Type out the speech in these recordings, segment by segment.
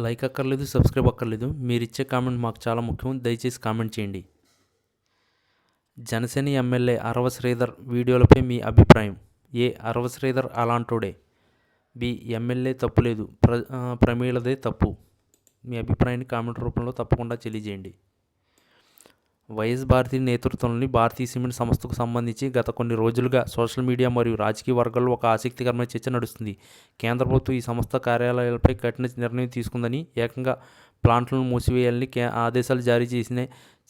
Like అక్కర్లేదు, subscribe అక్కర్లేదు. మీరిచ్చే కామెంట్ మాకు చాలా ముఖ్యం. దయచేసి కామెంట్ చేయండి. జనసేన ఎమ్మెల్యే అరవ శ్రీధర్ వీడియోలపై మీ అభిప్రాయం? ఏ. అరవ శ్రీధర్ అలాంటోడే. బి. ఎమ్మెల్యే తప్పులేదు, ప్రమీళదే తప్పు. మీ అభిప్రాయాన్ని కామెంట్ రూపంలో తప్పకుండా తెలియజేయండి. వైఎస్ భారతి నేతృత్వంలోని భారతీయ సిమెంట్ సంస్థకు సంబంధించి గత కొన్ని రోజులుగా సోషల్ మీడియా మరియు రాజకీయ వర్గాల్లో ఒక ఆసక్తికరమైన చర్చ నడుస్తుంది. కేంద్ర ప్రభుత్వం ఈ సంస్థ కార్యాలయాలపై కఠిన నిర్ణయం తీసుకుందని, ఏకంగా ప్లాంట్లను మూసివేయాలని ఆదేశాలు జారీ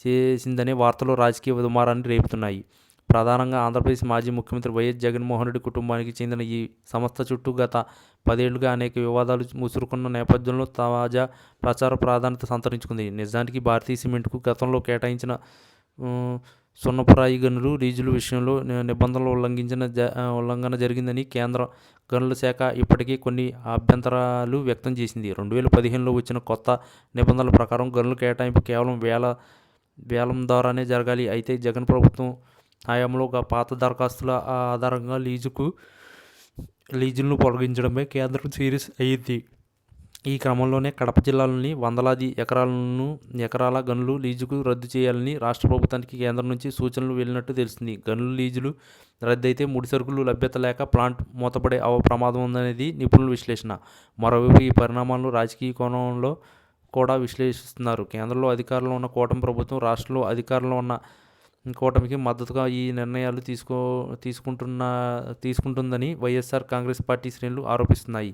చేసిందనే వార్తలు రాజకీయ దుమారాన్ని రేపుతున్నాయి. ప్రధానంగా ఆంధ్రప్రదేశ్ మాజీ ముఖ్యమంత్రి వైఎస్ జగన్మోహన్ రెడ్డి కుటుంబానికి చెందిన ఈ సంస్థ చుట్టూ గత 10 ఏళ్లుగా అనేక వివాదాలు ముసురుకున్న నేపథ్యంలో తాజా ప్రచార ప్రాధాన్యత సంతరించుకుంది. నిజానికి భారతీయ సిమెంట్కు గతంలో కేటాయించిన సున్నపురాయి గనులు లీజుల విషయంలో నిబంధనలు ఉల్లంఘన జరిగిందని కేంద్ర గనుల శాఖ ఇప్పటికీ కొన్ని అభ్యంతరాలు వ్యక్తం చేసింది. 2015లో వచ్చిన కొత్త నిబంధనల ప్రకారం గనుల కేటాయింపు కేవలం వేలం ద్వారానే జరగాలి. అయితే జగన్ ప్రభుత్వం హయాంలో పాత దరఖాస్తుల ఆధారంగా లీజులను పొడిగించడమే కేంద్రం సీరియస్ అయ్యింది. ఈ క్రమంలోనే కడప జిల్లాలోని వందలాది ఎకరాల గనులు లీజుకు రద్దు చేయాలని రాష్ట్ర ప్రభుత్వానికి కేంద్రం నుంచి సూచనలు వెళ్ళినట్టు తెలిసింది. గనుల లీజులు రద్దయితే ముడి సరుకులు లభ్యత లేక ప్లాంట్ మూతపడే ప్రమాదం ఉందనేది నిపుణుల విశ్లేషణ. మరోవైపు ఈ పరిణామాలను రాజకీయ కోణంలో కూడా విశ్లేషిస్తున్నారు. కేంద్రంలో అధికారంలో ఉన్న కూటమి ప్రభుత్వం రాష్ట్రంలో అధికారంలో ఉన్న కూటమికి మద్దతుగా ఈ నిర్ణయాలు తీసుకుంటుందని వైఎస్ఆర్ కాంగ్రెస్ పార్టీ శ్రేణులు ఆరోపిస్తున్నాయి.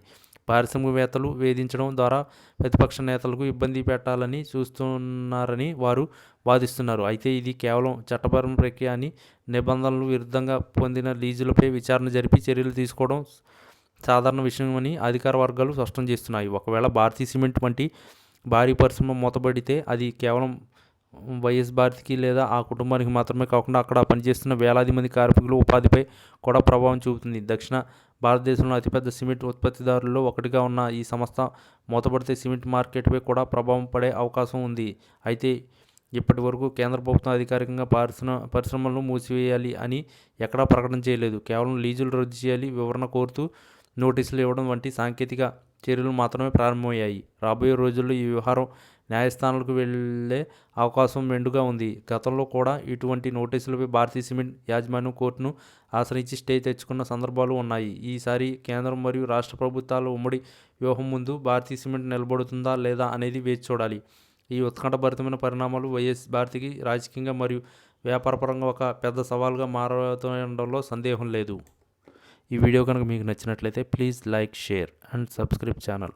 పారిశ్రామికవేత్తలు వేధించడం ద్వారా ప్రతిపక్ష నేతలకు ఇబ్బంది పెట్టాలని చూస్తున్నారని వారు వాదిస్తున్నారు. అయితే ఇది కేవలం చట్టపరమైన ప్రక్రియ అని, నిబంధనలకు విరుద్ధంగా పొందిన లీజులపై విచారణ జరిపి చర్యలు తీసుకోవడం సాధారణ విషయమని అధికార వర్గాలు స్పష్టం చేస్తున్నాయి. ఒకవేళ భారతీయ సిమెంట్ వంటి భారీ పరిశ్రమ మూతపడితే అది కేవలం వైఎస్ భారతికి లేదా ఆ కుటుంబానికి మాత్రమే కాకుండా అక్కడ పనిచేస్తున్న వేలాది మంది కార్మికుల ఉపాధిపై కూడా ప్రభావం చూపుతుంది. దక్షిణ భారతదేశంలో అతిపెద్ద సిమెంట్ ఉత్పత్తిదారుల్లో ఒకటిగా ఉన్న ఈ సంస్థ మూతపడితే సిమెంట్ మార్కెట్పై కూడా ప్రభావం పడే అవకాశం ఉంది. అయితే ఇప్పటి వరకు కేంద్ర ప్రభుత్వం అధికారికంగా పరిశ్రమలను మూసివేయాలి అని ఎక్కడా ప్రకటన చేయలేదు. కేవలం లీజులు రద్దు చేయాలి, వివరణ కోరుతూ నోటీసులు ఇవ్వడం వంటి సాంకేతిక చర్యలు మాత్రమే ప్రారంభమయ్యాయి. రాబోయే రోజుల్లో ఈ వ్యవహారం న్యాయస్థానాలకు వెళ్లే అవకాశం మెండుగా ఉంది. గతంలో కూడా ఇటువంటి నోటీసులపై భారతీయ సిమెంట్ యాజమాన్యం కోర్టును ఆశ్రయించి స్టే తెచ్చుకున్న సందర్భాలు ఉన్నాయి. ఈసారి కేంద్రం మరియు రాష్ట్ర ప్రభుత్వాల ఉమ్మడి వ్యూహం ముందు భారతీయ సిమెంట్ నిలబడుతుందా లేదా అనేది వేచి చూడాలి. ఈ ఉత్కంఠభరితమైన పరిణామాలు వైఎస్ భారతికి రాజకీయంగా మరియు వ్యాపారపరంగా ఒక పెద్ద సవాల్గా మారుతుండడంలో సందేహం లేదు. ఈ వీడియో కనుక మీకు నచ్చినట్లయితే please like, share and subscribe channel.